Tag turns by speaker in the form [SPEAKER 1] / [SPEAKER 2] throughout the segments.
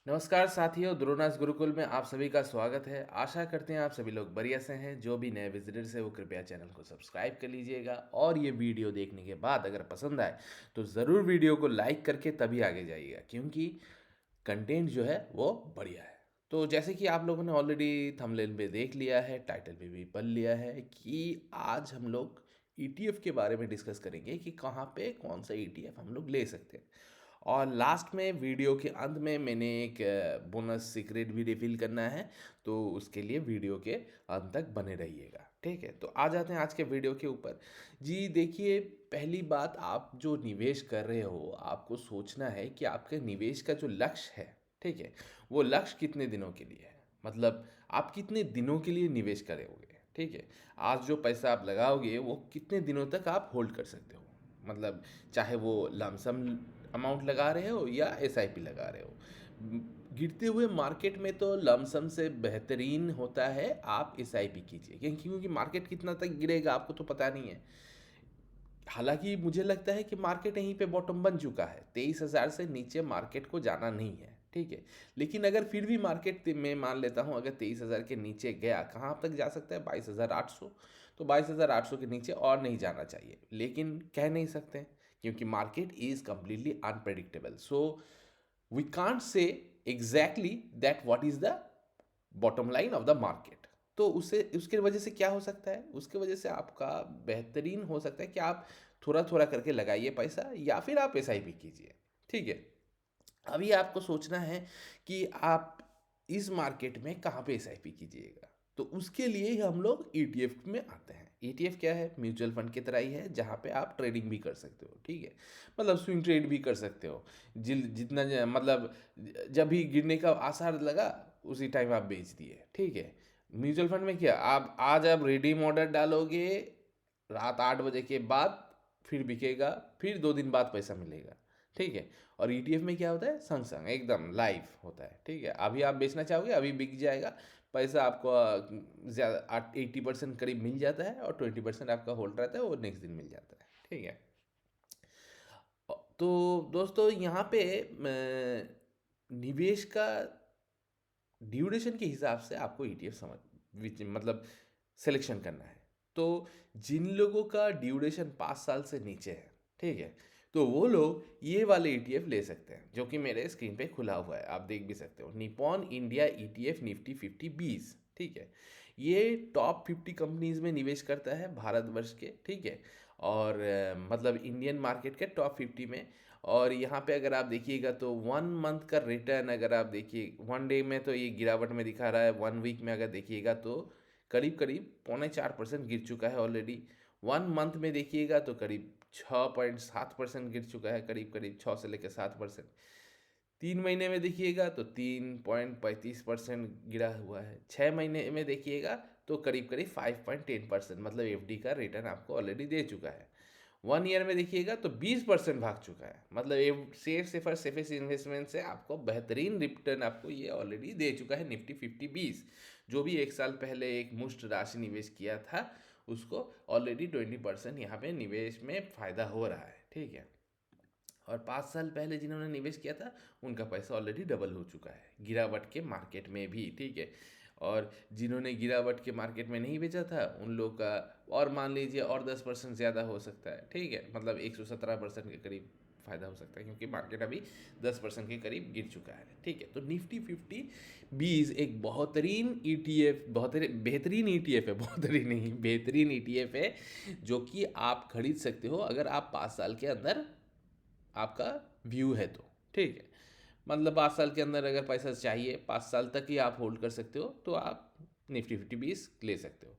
[SPEAKER 1] नमस्कार साथियों, ध्रुवनाथ गुरुकुल में आप सभी का स्वागत है। आशा करते हैं आप सभी लोग बढ़िया से हैं। जो भी नए विजिटर्स है वो कृपया चैनल को सब्सक्राइब कर लीजिएगा और ये वीडियो देखने के बाद अगर पसंद आए तो ज़रूर वीडियो को लाइक करके तभी आगे जाइएगा, क्योंकि कंटेंट जो है वो बढ़िया है। तो जैसे कि आप लोगों ने ऑलरेडी थंबनेल पे देख लिया है, टाइटल पे भी पढ़ लिया है कि आज हम लोग ईटीएफ के बारे में डिस्कस करेंगे कि कहाँ पे कौन सा ईटीएफ हम लोग ले सकते हैं। और लास्ट में वीडियो के अंत में मैंने एक बोनस सीक्रेट भी रिवील करना है, तो उसके लिए वीडियो के अंत तक बने रहिएगा। ठीक है, तो आ जाते हैं आज के वीडियो के ऊपर। जी देखिए, पहली बात, आप जो निवेश कर रहे हो आपको सोचना है कि आपके निवेश का जो लक्ष्य है, ठीक है, वो लक्ष्य कितने दिनों के लिए है। मतलब आप कितने दिनों के लिए निवेश करोगे। ठीक है, आज जो पैसा आप लगाओगे वो कितने दिनों तक आप होल्ड कर सकते हो। मतलब चाहे वो लमसम अमाउंट लगा रहे हो या एसआईपी लगा रहे हो। गिरते हुए मार्केट में तो लमसम से बेहतरीन होता है आप एसआईपी कीजिए, क्योंकि मार्केट कितना तक गिरेगा आपको तो पता नहीं है। हालांकि मुझे लगता है कि मार्केट यहीं पे बॉटम बन चुका है। 23,000 से नीचे मार्केट को जाना नहीं है। ठीक है, लेकिन अगर फिर भी मार्केट में मान लेता हूँ अगर 23,000 के नीचे गया, कहाँ तक जा सकता है, 22,800। तो 22,800 के नीचे और नहीं जाना चाहिए, लेकिन कह नहीं सकते क्योंकि market is completely unpredictable. So we can't say exactly that what is the bottom line of the market. तो उससे उसके वजह से क्या हो सकता है, उसके वजह से आपका बेहतरीन हो सकता है कि आप थोड़ा थोड़ा करके लगाइए पैसा, या फिर आप एसआईपी कीजिए। ठीक है, अभी आपको सोचना है कि आप इस मार्केट में कहाँ पे एसआईपी कीजिएगा। तो उसके लिए ही हम लोग ईटीएफ में आते हैं। ईटीएफ क्या है, म्यूचुअल फंड की तरह ही है, जहाँ पे आप ट्रेडिंग भी कर सकते हो। ठीक है, मतलब स्विंग ट्रेड भी कर सकते हो। मतलब जब भी गिरने का आसार लगा उसी टाइम आप बेच दिए। ठीक है, म्यूचुअल फंड में क्या, आप रिडीम ऑर्डर डालोगे, रात 8 बजे के बाद फिर बिकेगा, फिर 2 दिन बाद पैसा मिलेगा। ठीक है, और ईटीएफ में क्या होता है, संग संग एकदम लाइव होता है। ठीक है, अभी आप बेचना चाहोगे अभी बिक जाएगा, पैसा आपको ज़्यादा 80% करीब मिल जाता है, और 20% आपका होल्ड रहता है, वो नेक्स्ट दिन मिल जाता है। ठीक है, तो दोस्तों यहाँ पे निवेश का ड्यूरेशन के हिसाब से आपको ईटीएफ मतलब सिलेक्शन करना है। तो जिन लोगों का ड्यूरेशन 5 साल से नीचे है, ठीक है, तो वो लोग ये वाले ईटीएफ ले सकते हैं, जो कि मेरे स्क्रीन पे खुला हुआ है, आप देख भी सकते हो। Nippon India ETF Nifty 50 20। ठीक है, ये टॉप 50 कंपनीज में निवेश करता है भारतवर्ष के। ठीक है, और मतलब इंडियन मार्केट के टॉप 50 में। और यहाँ पे अगर आप देखिएगा तो 1 मंथ का रिटर्न, अगर आप देखिए 1 डे में तो ये गिरावट में दिखा रहा है, 1 वीक में अगर देखिएगा तो करीब करीब 3.25% गिर चुका है ऑलरेडी। 1 मंथ में देखिएगा तो करीब 6.7% गिर चुका है, करीब करीब 6 से लेकर 7%। 3 महीने में देखिएगा तो 3.35% गिरा हुआ है। 6 महीने में देखिएगा तो करीब करीब 5.10%, मतलब एफडी का रिटर्न आपको ऑलरेडी दे चुका है। 1 ईयर में देखिएगा तो 20% भाग चुका है, मतलब ये सेफर सेफेस्ट इन्वेस्टमेंट से आपको बेहतरीन रिटर्न आपको ये ऑलरेडी दे चुका है निफ्टी 50 20। जो भी 1 साल पहले एक मुश्त राशि निवेश किया था उसको ऑलरेडी 20% यहाँ पे निवेश में फ़ायदा हो रहा है। ठीक है, और 5 साल पहले जिन्होंने निवेश किया था उनका पैसा ऑलरेडी डबल हो चुका है गिरावट के मार्केट में भी। ठीक है, और जिन्होंने गिरावट के मार्केट में नहीं बेचा था उन लोग का और मान लीजिए और 10% ज़्यादा हो सकता है। ठीक है, मतलब 117% के करीब फ़ायदा हो सकता है, क्योंकि मार्केट अभी 10% के करीब गिर चुका है। ठीक है, तो निफ्टी 50 20 एक बेहतरीन ईटीएफ, बेहतरीन ईटीएफ है, बेहतरीन नहीं बेहतरीन ईटीएफ है, जो कि आप खरीद सकते हो अगर आप 5 साल के अंदर आपका व्यू है तो। ठीक है, मतलब 5 साल के अंदर अगर पैसा चाहिए, 5 साल तक ही आप होल्ड कर सकते हो, तो आप निफ्टी 50 20 ले सकते हो।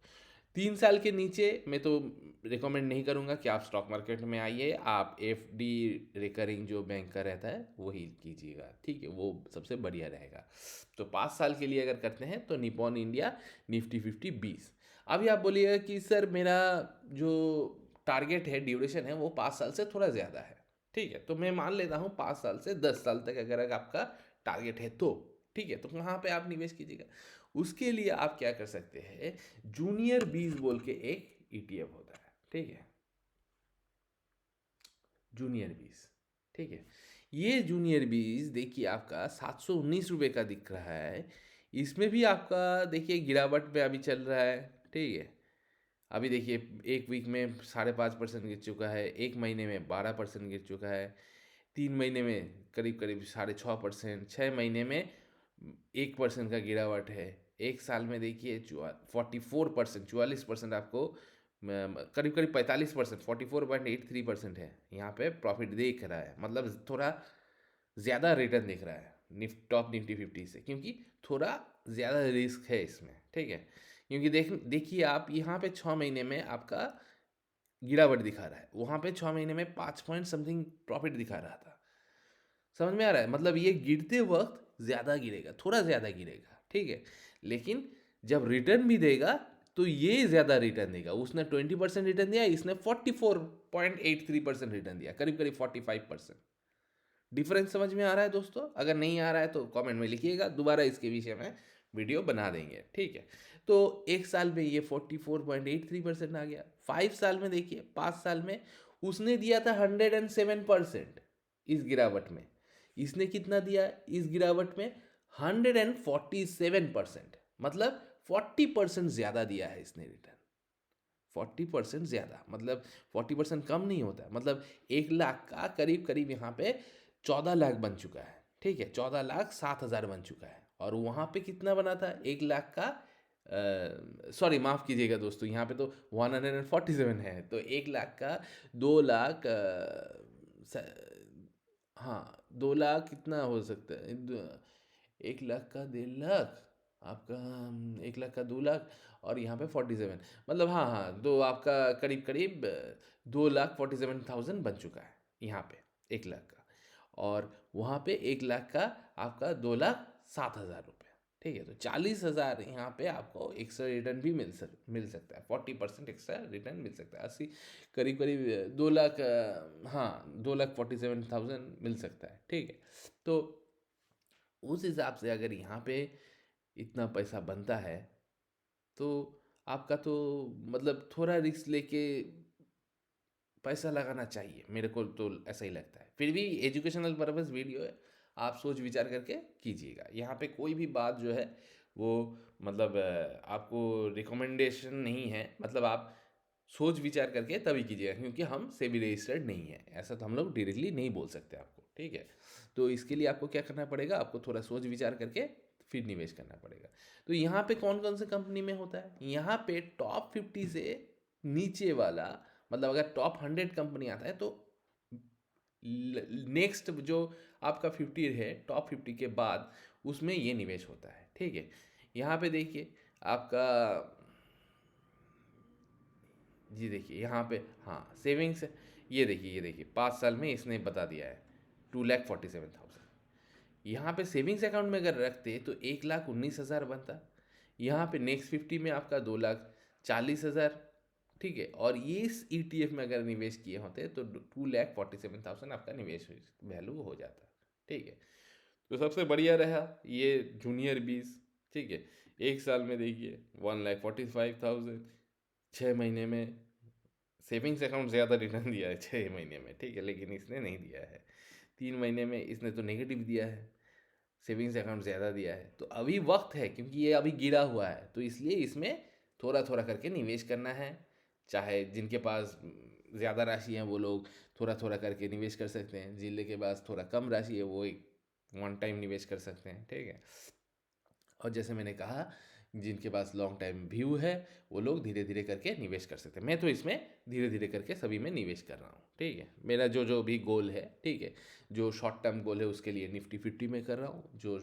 [SPEAKER 1] 3 साल के नीचे मैं तो रिकमेंड नहीं करूँगा कि आप स्टॉक मार्केट में आइए, आप एफडी रिकरिंग जो बैंक का रहता है वही कीजिएगा। ठीक है, वो सबसे बढ़िया रहेगा। तो 5 साल के लिए अगर करते हैं तो निपॉन इंडिया निफ्टी 50 20। अभी आप बोलिएगा कि सर मेरा जो टारगेट है, ड्यूरेशन है, वो 5 साल से थोड़ा ज़्यादा है। ठीक है, तो मैं मान लेता हूँ 5 साल से 10 साल तक अगर आपका टारगेट है तो। ठीक है, तो कहाँ पे आप निवेश कीजिएगा, उसके लिए आप क्या कर सकते हैं, जूनियर बीज बोल के एक ईटीएफ होता है। ठीक है, जूनियर बीज। ठीक है, ये जूनियर बीज देखिए आपका 719 रुपये का दिख रहा है। इसमें भी आपका देखिए गिरावट पे अभी चल रहा है, ठीक है। अभी देखिए 1 वीक में 5.5% गिर चुका है, 1 महीने में 12% गिर चुका है, 3 महीने में करीब करीब 6.5%, 6 महीने में 1% का गिरावट है। 1 साल में देखिए 44%, 44% आपको करीब करीब 45%, 44.83% है यहाँ पे प्रॉफिट दिख रहा है। मतलब थोड़ा ज़्यादा रिटर्न दिख रहा है टॉप निफ्टी 50 से, क्योंकि थोड़ा ज़्यादा रिस्क है इसमें, ठीक है। क्योंकि देखिए आप यहाँ पे 6 महीने में आपका गिरावट दिखा रहा है, वहाँ पे 6 महीने में 5 पॉइंट समथिंग प्रॉफिट दिखा रहा था। समझ में आ रहा है? मतलब ये गिरते वक्त ज़्यादा गिरेगा, थोड़ा ज़्यादा गिरेगा, ठीक है। लेकिन जब रिटर्न भी देगा तो ये ज़्यादा रिटर्न देगा। उसने 20% रिटर्न दिया, इसने 44.83% रिटर्न दिया, करीब करीब 45%। डिफरेंस समझ में आ रहा है दोस्तों? अगर नहीं आ रहा है तो कमेंट में लिखिएगा, दोबारा इसके विषय में वीडियो बना देंगे, ठीक है। तो 1 साल में ये 44.83% आ गया। 5 साल में देखिए, 5 साल में उसने दिया था 107% इस गिरावट में। इसने कितना दिया इस गिरावट में? 147%। मतलब 40% ज़्यादा दिया है इसने रिटर्न। 40% ज़्यादा, मतलब 40% कम नहीं होता है। मतलब 1 लाख का करीब करीब यहाँ पे 14 लाख बन चुका है, ठीक है। 14,07,000 बन चुका है। और वहाँ पे कितना बना था? 1 लाख का, सॉरी माफ़ कीजिएगा दोस्तों, यहाँ पे तो 147 है। तो 1 लाख का 2 लाख, हाँ 2 लाख कितना हो सकता है? 1 लाख का 1.5 लाख आपका, 1 लाख का 2 लाख, और यहाँ पे 47, मतलब हाँ हाँ, तो आपका करीब करीब 2,47,000 बन चुका है यहाँ पे 1 लाख का। और वहाँ पे 1 लाख का आपका 2,07,000 रुपये, ठीक है। तो 40,000 यहाँ पे आपको एक्स्ट्रा रिटर्न भी मिल सकता है। 40% एक्स्ट्रा रिटर्न मिल सकता है। 80 करीब करीब 2 लाख, हाँ 2,47,000 मिल सकता है, ठीक है। तो उस हिसाब से अगर यहाँ पे इतना पैसा बनता है तो आपका तो मतलब थोड़ा रिस्क लेके पैसा लगाना चाहिए, मेरे को तो ऐसा ही लगता है। फिर भी एजुकेशनल पर्पस वीडियो है, आप सोच विचार करके कीजिएगा। यहाँ पे कोई भी बात जो है वो मतलब आपको रिकमेंडेशन नहीं है, मतलब आप सोच विचार करके तभी कीजिएगा, क्योंकि हम सेबी रजिस्टर्ड नहीं है, ऐसा तो हम लोग डायरेक्टली नहीं बोल सकते आपको, ठीक है। तो इसके लिए आपको क्या करना पड़ेगा? आपको थोड़ा सोच विचार करके फिर निवेश करना पड़ेगा। तो यहाँ पे कौन कौन से कंपनी में होता है? यहाँ पे टॉप 50 से नीचे वाला, मतलब अगर टॉप 100 कंपनी आता है तो नेक्स्ट जो आपका 50 है, टॉप 50 के बाद उसमें ये निवेश होता है, ठीक है। यहाँ पे देखिए आपका, जी देखिए यहाँ पे, हाँ सेविंग्स, ये देखिए 5 साल में इसने बता दिया है 2,47,000। यहाँ पे सेविंग्स अकाउंट में अगर रखते तो 1,19,000 बनता। यहाँ पे नेक्स्ट 50 में आपका 2,40,000, ठीक है। और ये इस ETF में अगर निवेश किए होते तो 2,47,000 आपका निवेश वैल्यू हो जाता, ठीक है। तो सबसे बढ़िया रहा ये जूनियर बीस, ठीक है। 1 साल में देखिए 1,45,000, 6 महीने में सेविंग्स अकाउंट ज़्यादा रिटर्न दिया है 6 महीने में, ठीक है। लेकिन इसने नहीं दिया है 3 महीने में, इसने तो नेगेटिव दिया है, सेविंग्स अकाउंट ज़्यादा दिया है। तो अभी वक्त है, क्योंकि ये अभी गिरा हुआ है, तो इसलिए इसमें थोड़ा थोड़ा करके निवेश करना है। चाहे जिनके पास ज़्यादा राशि है वो लोग थोड़ा थोड़ा करके निवेश कर सकते हैं, जिनके पास थोड़ा कम राशि है वो एक वन टाइम निवेश कर सकते हैं, ठीक है। और जैसे मैंने कहा, जिनके पास लॉन्ग टाइम व्यू है वो लोग धीरे धीरे करके निवेश कर सकते हैं। मैं तो इसमें धीरे धीरे करके सभी में निवेश कर रहा हूँ, ठीक है। मेरा जो जो भी गोल है, ठीक है, जो शॉर्ट टर्म गोल है उसके लिए निफ्टी 50 में कर रहा हूँ, जो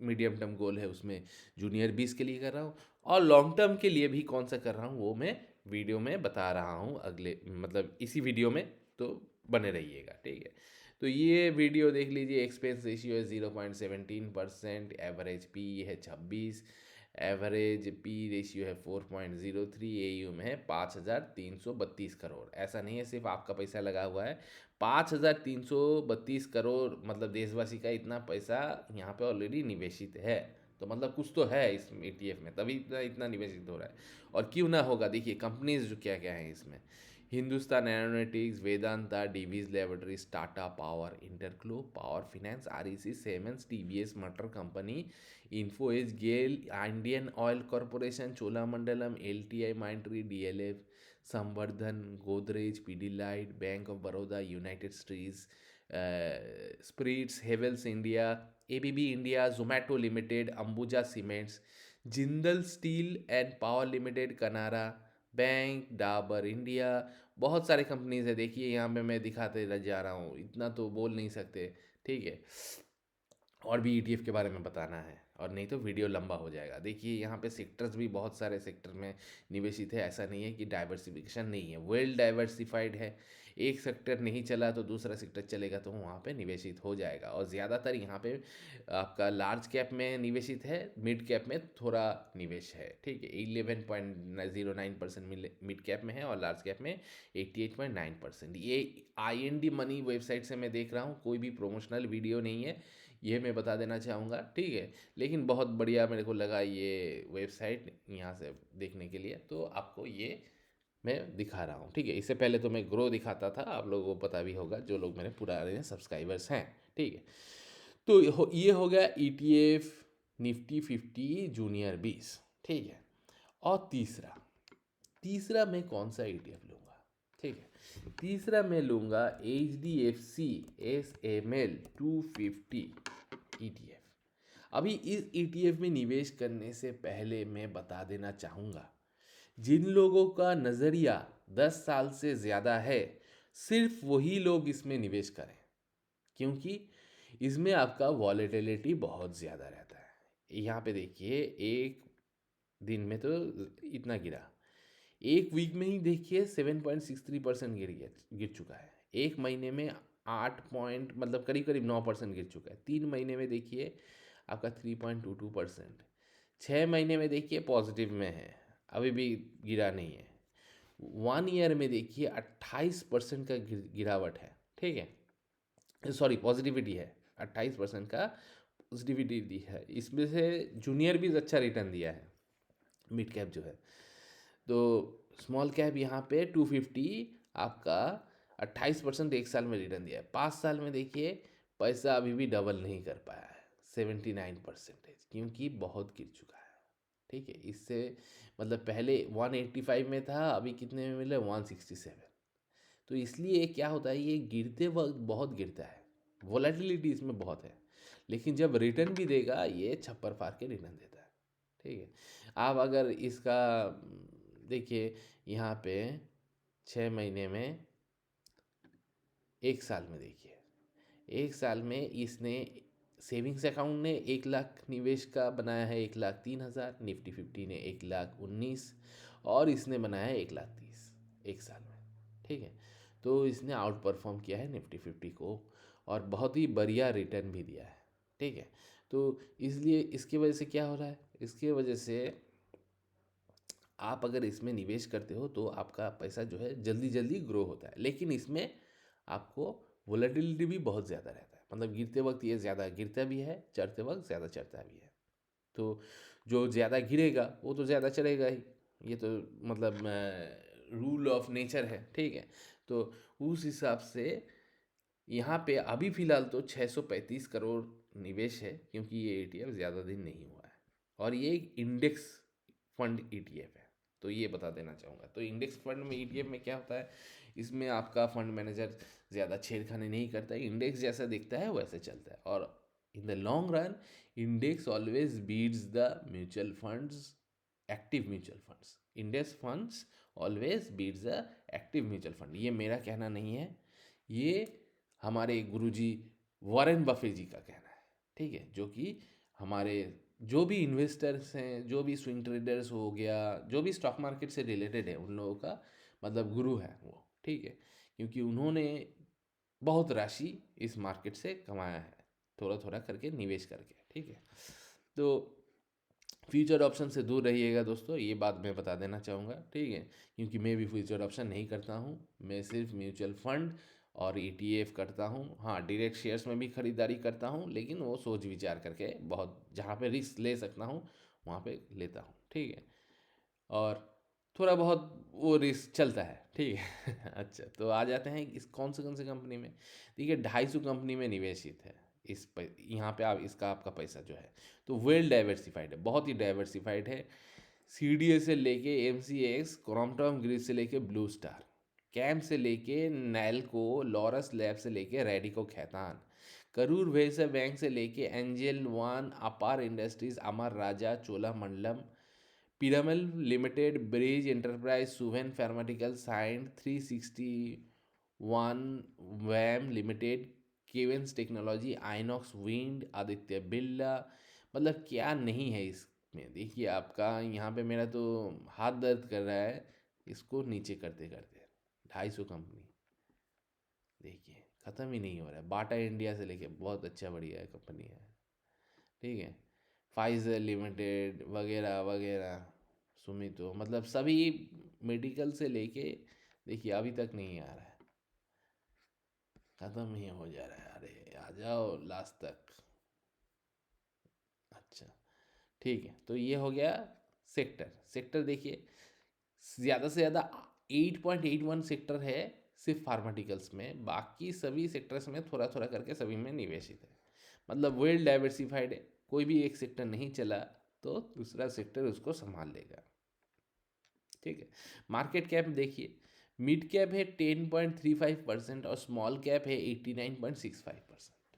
[SPEAKER 1] मीडियम टर्म गोल है उसमें जूनियर 20 के लिए कर रहा हूँ, और लॉन्ग टर्म के लिए भी कौन सा कर रहा हूँ वो मैं वीडियो में बता रहा हूँ अगले, मतलब इसी वीडियो में, तो बने रहिएगा, ठीक है। तो ये वीडियो देख लीजिए। एक्सपेंस रेशियो है 0.17%, एवरेज पी है 26, एवरेज पी रेशियो है 4.03, AUM है 5,332 करोड़। ऐसा नहीं है सिर्फ आपका पैसा लगा हुआ है, 5,332 करोड़, मतलब देशवासी का इतना पैसा यहाँ पे ऑलरेडी निवेशित है। तो मतलब कुछ तो है इस ETF में, तभी इतना इतना निवेशित हो रहा है। और क्यों ना होगा, देखिए कंपनीज जो क्या क्या है इसमें, Hindustan Aeronautics, Vedanta, Divi's Laboratories, Tata Power, इंटरग्लो, Power Finance, REC, Siemens, TVS Motor Company, Info Edge, GAIL, Indian Oil Corporation, Cholamandalam, LTI Mindtree, DLF, Samvardhana, Godrej, Pidilite, Bank of Baroda, United Steels, Spirits, Havells India, ABB India, Zomato Limited, Ambuja Cements, Jindal Steel and Power Limited, Canara Bank, Dabur India, बहुत सारे companies है। देखिए यहाँ पे मैं दिखाते जा रहा हूँ, इतना तो बोल नहीं सकते, ठीक है। और भी ईटीएफ के बारे में बताना है, और नहीं तो वीडियो लंबा हो जाएगा। देखिए यहाँ पे सेक्टर्स भी बहुत सारे सेक्टर में निवेशित है, ऐसा नहीं है कि डाइवर्सिफिकेशन नहीं है, वेल डाइवर्सिफाइड है। एक सेक्टर नहीं चला तो दूसरा सेक्टर चलेगा, तो वहाँ पे निवेशित हो जाएगा। और ज़्यादातर यहाँ पे आपका लार्ज कैप में निवेशित है, मिड कैप में थोड़ा निवेश है, ठीक है। 11.09% मिड कैप में है और लार्ज कैप में 88.9%। ये IND मनी वेबसाइट से मैं देख रहा हूँ, कोई भी प्रोमोशनल वीडियो नहीं है, ये मैं बता देना चाहूँगा, ठीक है। लेकिन बहुत बढ़िया मेरे को लगा ये वेबसाइट यहाँ से देखने के लिए, तो आपको ये मैं दिखा रहा हूँ, ठीक है। इससे पहले तो मैं ग्रो दिखाता था, आप लोगों को पता भी होगा जो लोग मेरे पुराने सब्सक्राइबर्स हैं, ठीक है। तो ये हो गया ETF निफ्टी 50 जूनियर 20, ठीक है। और तीसरा तीसरा मैं कौन सा ETF लूँगा, ठीक है। तीसरा मैं लूँगा HDFC SML 250 ETF। अभी इस ETF में निवेश करने से पहले मैं बता देना चाहूँगा, जिन लोगों का नज़रिया 10 साल से ज़्यादा है, सिर्फ वही लोग इसमें निवेश करें, क्योंकि इसमें आपका वॉलेटिलिटी बहुत ज़्यादा रहता है। यहाँ पे देखिए, एक दिन में तो इतना गिरा, एक वीक में ही देखिए 7.63% गिर चुका है। एक महीने में 8 पॉइंट मतलब करीब करीब 9% गिर चुका है। 3 महीने में देखिए आपका 3.22%। 6 महीने में देखिए पॉजिटिव में है, अभी भी गिरा नहीं है। 1 ईयर में देखिए 28% का गिरावट है, ठीक है। सॉरी, पॉजिटिविटी है, 28% का पॉजिटिविटी है। इसमें से जूनियर भी अच्छा रिटर्न दिया है, मिड कैप जो है। तो स्मॉल कैप यहाँ पे 250 आपका 28% एक साल में रिटर्न दिया है। 5 साल में देखिए पैसा अभी भी डबल नहीं कर पाया है, 79%, क्योंकि बहुत गिर चुका है, ठीक है। इससे मतलब पहले 185 में था, अभी कितने में मिले, 167। तो इसलिए क्या होता है, ये गिरते वक्त बहुत गिरता है, वोलेटिलिटी इसमें बहुत है, लेकिन जब रिटर्न भी देगा ये छप्पर फाड़ के रिटर्न देता है, ठीक है। आप अगर इसका देखिए यहाँ पे 6 महीने में, एक साल में देखिए, एक साल में इसने सेविंग्स अकाउंट ने 1 लाख निवेश का बनाया है, 1,03,000। निफ्टी 50 ने 1,19,000 और इसने बनाया है 1,30,000 एक साल में, ठीक है। तो इसने आउट परफॉर्म किया है निफ्टी 50 को, और बहुत ही बढ़िया रिटर्न भी दिया है, ठीक है। तो इसलिए इसकी वजह से क्या हो रहा है, इसकी वजह से आप अगर इसमें निवेश करते हो तो आपका पैसा जो है जल्दी जल्दी ग्रो होता है, लेकिन इसमें आपको वोलेटिलिटी भी बहुत ज़्यादा रहता है। मतलब गिरते वक्त ये ज़्यादा गिरता भी है, चढ़ते वक्त ज़्यादा चढ़ता भी है। तो जो ज़्यादा गिरेगा वो तो ज़्यादा चढ़ेगा ही, ये तो मतलब रूल ऑफ नेचर है, ठीक है। तो उस हिसाब से यहाँ पे अभी फ़िलहाल तो 635 करोड़ निवेश है, क्योंकि ये ETF ज़्यादा दिन नहीं हुआ है, और ये एक इंडेक्स फंड ETF है। तो ये बता देना चाहूँगा। तो इंडेक्स फंड में ETF में क्या होता है, इसमें आपका फंड मैनेजर ज़्यादा छेड़खानी नहीं करता है, इंडेक्स जैसा दिखता है वैसे चलता है। और in the long run index always beats the mutual funds, active mutual funds. Index funds always beats the active mutual fund. ये मेरा कहना नहीं है, ये हमारे गुरुजी वॉरेन बफे जी का कहना है, ठीक है। जो कि हमारे जो भी इन्वेस्टर्स हैं, जो भी स्विंग ट्रेडर्स हो गया, जो भी स्टॉक मार्केट से रिलेटेड है, उन लोगों का मतलब गुरु है वो, ठीक है। क्योंकि उन्होंने बहुत राशि इस मार्केट से कमाया है, थोड़ा थोड़ा करके निवेश करके, ठीक है। तो फ्यूचर ऑप्शन से दूर रहिएगा दोस्तों, ये बात मैं बता देना चाहूँगा, ठीक है। क्योंकि मैं भी फ्यूचर ऑप्शन नहीं करता हूँ, मैं सिर्फ म्यूचुअल फंड और ETF करता हूँ। हाँ, डायरेक्ट शेयर्स में भी खरीदारी करता हूँ, लेकिन वो सोच विचार करके, बहुत जहाँ पे रिस्क ले सकता हूँ वहाँ पे लेता हूँ, ठीक है। और थोड़ा बहुत वो रिस्क चलता है, ठीक है। अच्छा, तो आ जाते हैं इस कौन से कंपनी में। देखिए 250 कंपनी में निवेशित है यहाँ पे आप इसका आपका पैसा जो है, तो वेल डाइवर्सिफाइड है, बहुत ही डाइवर्सिफाइड है। सीडीए से लेके एमसीएक्स, क्रॉम्पटन ग्रीड से लेके ब्लू स्टार, कैम्प से लेके नैल्को, लॉरस लैब से लेके रेडिको खैतान, करूर वैश्य बैंक से लेके Angel One, Apar Industries, Amara Raja, Cholamandalam, Piramal Limited, Bridge Enterprise, Suven Pharmaceutical, Cyient 361, वैम Limited, Kaynes Technology, Inox Wind, Aditya Birla, मतलब क्या नहीं है इसमें। देखिए आपका यहाँ पे मेरा तो हाथ दर्द कर रहा है इसको नीचे करते करते। 250 कंपनी देखिए ख़त्म ही नहीं हो रहा है। बाटा इंडिया से लेके बहुत अच्छा बढ़िया कंपनी है, ठीक है। फाइजर लिमिटेड वगैरह वगैरह, सुमितो, मतलब सभी मेडिकल से लेके देखिए अभी तक नहीं आ रहा है, ख़त्म ही हो जा रहा है। अरे आ जाओ लास्ट तक। अच्छा, ठीक है, तो ये हो गया सेक्टर। सेक्टर देखिए ज़्यादा से ज़्यादा 8.81 सेक्टर है सिर्फ फार्माटिकल्स में, बाकी सभी सेक्टर्स में थोड़ा थोड़ा करके सभी में निवेशित है, मतलब वेल डाइवर्सिफाइड है। कोई भी एक सेक्टर नहीं चला तो दूसरा सेक्टर उसको संभाल लेगा, ठीक है। मार्केट कैप देखिए, मिड कैप है 10.35% और स्मॉल कैप है 89.65%,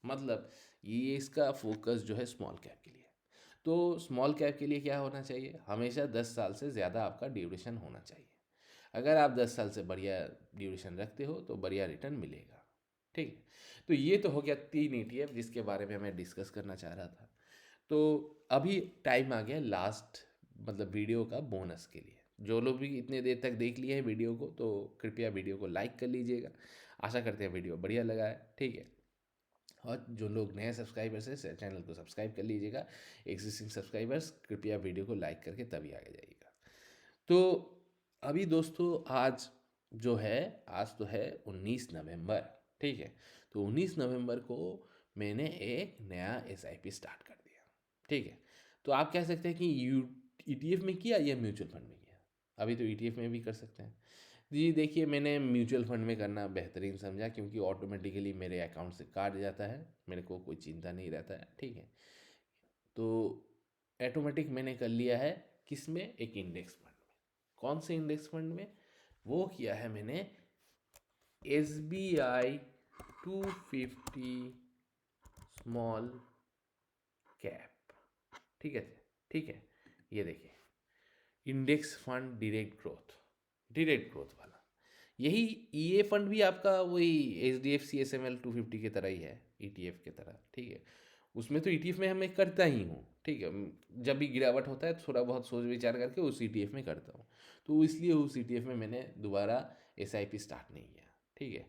[SPEAKER 1] मतलब ये इसका फोकस जो है स्मॉल कैप के लिए। तो स्मॉल कैप के लिए क्या होना चाहिए, हमेशा 10 साल से ज़्यादा आपका ड्यूरेशन होना चाहिए। अगर आप 10 साल से बढ़िया ड्यूरेशन रखते हो तो बढ़िया रिटर्न मिलेगा, ठीक है। तो ये तो हो गया 3 ETF जिसके बारे में मैं डिस्कस करना चाह रहा था। तो अभी टाइम आ गया लास्ट, मतलब वीडियो का बोनस के लिए। जो लोग भी इतने देर तक देख लिए हैं वीडियो को, तो कृपया वीडियो को लाइक कर लीजिएगा। आशा करते हैं वीडियो बढ़िया लगा है, ठीक है। और जो लोग नए सब्सक्राइबर्स हैं चैनल को सब्सक्राइब कर लीजिएगा। एग्जिस्टिंग सब्सक्राइबर्स कृपया वीडियो को लाइक करके तभी आगे जाइएगा। तो अभी दोस्तों आज जो है, आज तो है 19 नवंबर, ठीक है। तो 19 नवंबर को मैंने एक नया SIP स्टार्ट कर दिया, ठीक है। तो आप कह सकते हैं कि ETF में किया या म्यूचुअल फंड में किया। अभी तो ETF में भी कर सकते हैं जी। देखिए मैंने म्यूचुअल फंड में करना बेहतरीन समझा, क्योंकि ऑटोमेटिकली मेरे अकाउंट से काट जाता है, मेरे को कोई चिंता नहीं रहता है, ठीक है। तो ऑटोमेटिक मैंने कर लिया है, किस में, एक इंडेक्स फंड में। कौन से इंडेक्स फंड में, वो किया है मैंने SBI 250 स्मॉल कैप, ठीक है, ठीक है। ये देखिए इंडेक्स फंड डायरेक्ट ग्रोथ वाला। यही EA फंड भी आपका वही HDFC SML 250 की तरह ही है, ETF के तरह, ठीक है। उसमें तो ETF में हमें करता ही हूँ, ठीक है। जब भी गिरावट होता है थोड़ा बहुत सोच विचार करके उस ETF में करता हूँ। तो इसलिए उस ETF में मैंने दोबारा SIP स्टार्ट नहीं किया, ठीक है।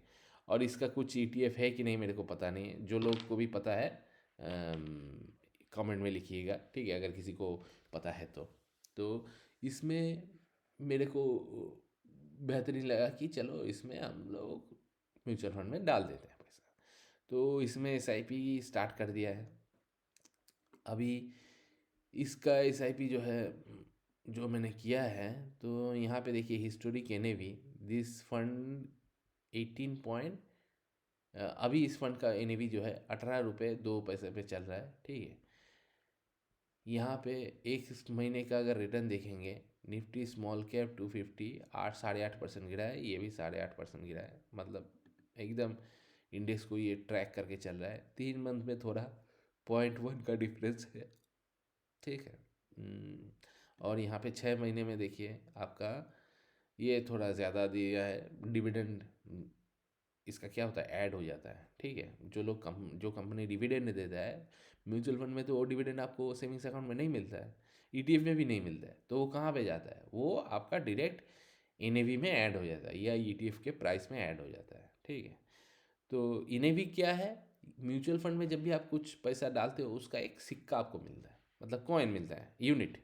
[SPEAKER 1] और इसका कुछ ETF है कि नहीं मेरे को पता नहीं है, जो लोग को भी पता है कमेंट में लिखिएगा, ठीक है, अगर किसी को पता है तो इसमें मेरे को बेहतरीन लगा कि चलो इसमें हम लोग म्यूचुअल फंड में डाल देते हैं पैसा। तो इसमें SIP स्टार्ट कर दिया है अभी। इसका SIP जो है, जो मैंने किया है, तो यहाँ पे देखिए historic NAV, this fund 18 point, अभी इस फंड का NAV जो है 18 रुपये 2 पैसे पे चल रहा है, ठीक है। यहाँ पे एक महीने का अगर रिटर्न देखेंगे, निफ्टी स्मॉल कैप 250 8.5% गिरा है, ये भी 8.5% गिरा है, मतलब एकदम इंडेक्स को ये ट्रैक करके चल रहा है। 3 मंथ में थोड़ा 0.1 का डिफरेंस है, ठीक है। और यहाँ पे 6 महीने में देखिए आपका ये थोड़ा ज़्यादा दिया है डिविडेंड। इसका क्या होता है, ऐड हो जाता है, ठीक है। जो कंपनी डिविडेंड देता है, म्यूचुअल फंड में तो वो डिविडेंड आपको सेविंग्स अकाउंट में नहीं मिलता है, ETF में भी नहीं मिलता है, तो वो कहाँ पे जाता है, वो आपका डायरेक्ट NAV में ऐड हो जाता है या ETF के प्राइस में ऐड हो जाता है, ठीक है। तो NAV क्या है, म्यूचुअल फंड में जब भी आप कुछ पैसा डालते हो उसका एक सिक्का आपको मिलता है, मतलब कॉइन मिलता है, यूनिट।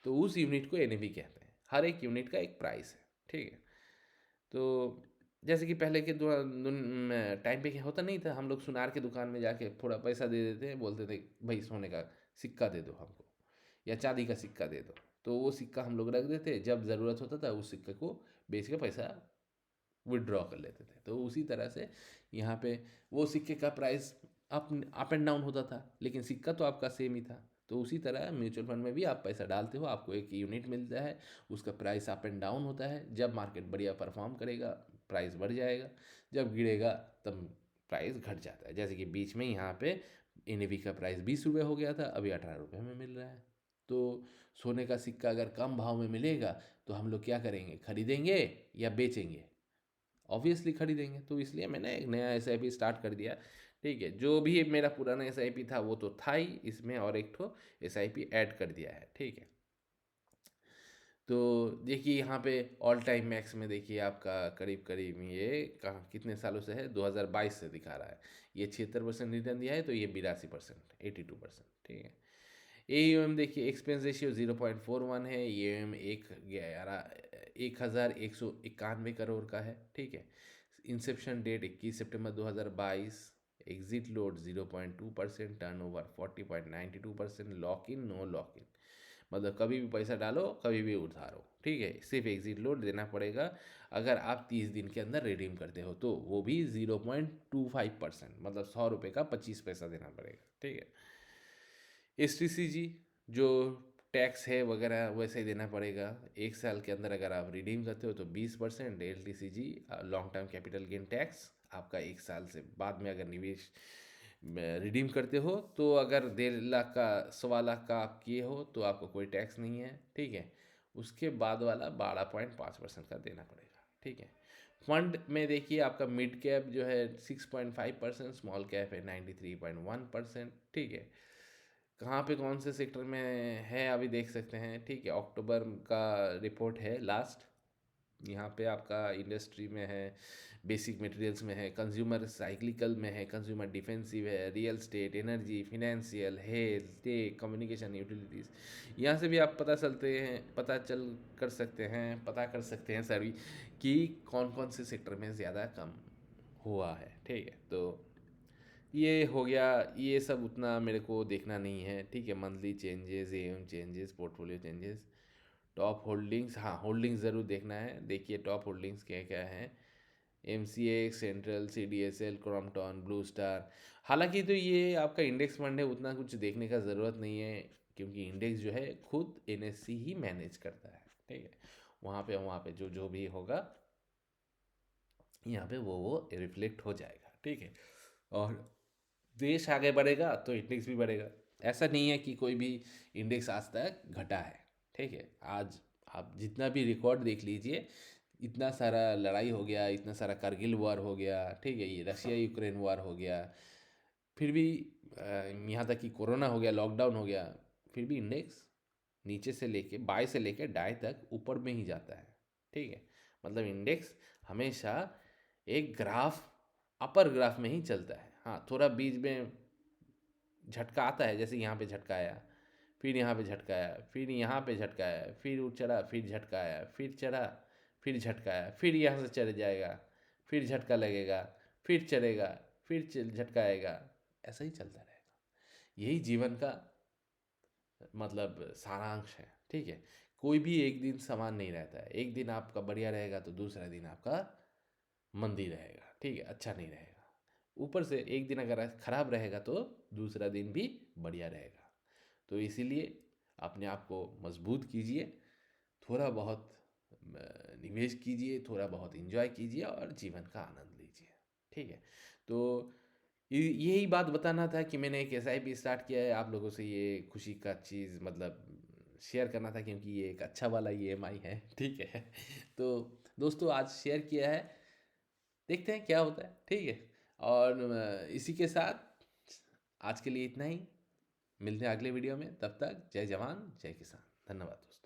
[SPEAKER 1] तो उस यूनिट को NAV कहते हैं, हर एक यूनिट का एक प्राइस है, ठीक है। तो जैसे कि पहले के टाइम पे क्या होता नहीं था, हम लोग सुनार के दुकान में जाके थोड़ा पैसा दे देते, बोलते थे भाई सोने का सिक्का दे दो हमको या चांदी का सिक्का दे दो, तो वो सिक्का हम लोग रख देते, जब ज़रूरत होता था उस सिक्के को बेच के पैसा विड्रॉ कर लेते थे। तो उसी तरह से यहाँ पे वो सिक्के का प्राइस अप एंड डाउन होता था, लेकिन सिक्का तो आपका सेम ही था। तो उसी तरह म्यूचुअल फंड में भी आप पैसा डालते हो, आपको एक यूनिट मिलता है, उसका प्राइस अप एंड डाउन होता है। जब मार्केट बढ़िया परफॉर्म करेगा प्राइस बढ़ जाएगा, जब गिरेगा तब प्राइस घट जाता है। जैसे कि बीच में यहाँ पे NAV का प्राइस 20 रुपये हो गया था, अभी 18 रुपये में मिल रहा है। तो सोने का सिक्का अगर कम भाव में मिलेगा तो हम लोग क्या करेंगे, खरीदेंगे या बेचेंगे? ऑब्वियसली खरीदेंगे। तो इसलिए मैंने एक नया SIP स्टार्ट कर दिया। ठीक है, जो भी मेरा पुराना SIP था वो तो था ही, इसमें और एक ठो SIP ऐड कर दिया है। ठीक है, तो देखिए यहाँ पे ऑल टाइम मैक्स में देखिए आपका करीब करीब ये कहाँ कितने सालों से है, 2022 से दिखा रहा है। ये 76% रिटर्न दिया है, तो ये 82%, 82%। ठीक है, AUM देखिए एक्सपेंस रेशियो 0.41 है। AUM 1,191 करोड़ का है। ठीक है, इंसेप्शन डेट 21 सितंबर 2022। Exit load 0.2%, turnover 40.92%, lock in no lock in, मतलब कभी भी पैसा डालो कभी भी उधारो। ठीक है, सिर्फ एग्जिट लोड देना पड़ेगा अगर आप 30 दिन के अंदर रिडीम करते हो, तो वो भी 0.25%, मतलब 100 रुपये का 25 पैसा देना पड़ेगा। ठीक है, STCG जो टैक्स है वगैरह वैसे ही देना पड़ेगा। 1 साल के अंदर अगर आप रिडीम करते हो तो 20%। LTCG long term capital gain tax आपका 1 साल से बाद में अगर निवेश रिडीम करते हो, तो अगर 1.5 लाख का 1.25 लाख का आप किए हो तो आपको कोई टैक्स नहीं है। ठीक है, उसके बाद वाला 12.5% का देना पड़ेगा। ठीक है, फंड में देखिए आपका मिड कैप जो है 6.5%, स्मॉल कैप है 93.1%। ठीक है, कहाँ पे कौन से सेक्टर में है अभी देख सकते हैं। ठीक है, अक्टूबर का रिपोर्ट है लास्ट, यहाँ पे आपका इंडस्ट्री में है, बेसिक मटेरियल्स में है, कंज्यूमर साइक्लिकल में है, कंज्यूमर डिफेंसिव है, real estate, energy, financial, health, tech, communication, utilities. यहाँ से भी आप पता कर सकते हैं सभी कि कौन कौन से सेक्टर में ज़्यादा कम हुआ है। ठीक है, तो ये हो गया, ये सब उतना मेरे को देखना नहीं है। ठीक है, monthly changes, AUM changes, portfolio changes, top holdings, हाँ होल्डिंग्स ज़रूर देखना है। देखिए टॉप होल्डिंग्स क्या क्या हैं, MCX, central, CDSL, Crompton, blue star. हालांकि तो ये आपका इंडेक्स फंड है, उतना कुछ देखने का ज़रूरत नहीं है, क्योंकि इंडेक्स जो है खुद NSE ही मैनेज करता है। ठीक है, वहाँ पे जो जो भी होगा यहाँ पे वो रिफ्लेक्ट हो जाएगा। ठीक है, और देश आगे बढ़ेगा तो इंडेक्स भी बढ़ेगा। ऐसा नहीं है कि कोई भी इंडेक्स आज तक घटा है। ठीक है, आज आप जितना भी रिकॉर्ड देख लीजिए, इतना सारा लड़ाई हो गया, इतना सारा कारगिल वॉर हो गया, ठीक है, ये रशिया यूक्रेन वॉर हो गया, फिर भी यहाँ तक कि कोरोना हो गया, लॉकडाउन हो गया, फिर भी इंडेक्स नीचे से लेके बाएं से लेके दाएं तक ऊपर में ही जाता है। ठीक है, मतलब इंडेक्स हमेशा एक ग्राफ, अपर ग्राफ में ही चलता है। हाँ, थोड़ा बीच में झटका आता है, जैसे यहाँ पे झटका आया, फिर यहाँ पे झटका आया, फिर यहाँ पे झटका आया, फिर चढ़ा, फिर झटका आया, फिर चढ़ा, फिर झटका आया, फिर यहाँ से चढ़ जाएगा, फिर झटका लगेगा, फिर चढ़ेगा, फिर झटका आएगा, ऐसा ही चलता रहेगा। यही जीवन का मतलब सारांश है। ठीक है, कोई भी एक दिन समान नहीं रहता है। एक दिन आपका बढ़िया रहेगा तो दूसरा दिन आपका मंदी रहेगा। ठीक है, अच्छा नहीं रहेगा। ऊपर से एक दिन अगर खराब रहेगा तो दूसरा दिन भी बढ़िया रहेगा। तो इसीलिए अपने आप को मजबूत कीजिए, थोड़ा बहुत निवेश कीजिए, थोड़ा बहुत एंजॉय कीजिए और जीवन का आनंद लीजिए। ठीक है, तो यही बात बताना था कि मैंने एक SIP स्टार्ट किया है, आप लोगों से ये खुशी का चीज़ मतलब शेयर करना था, क्योंकि ये एक अच्छा वाला EMI है। ठीक है, तो दोस्तों आज शेयर किया है, देखते हैं क्या होता है। ठीक है, और इसी के साथ आज के लिए इतना ही, मिलते हैं अगले वीडियो में। तब तक जय जवान जय किसान, धन्यवाद दोस्तों।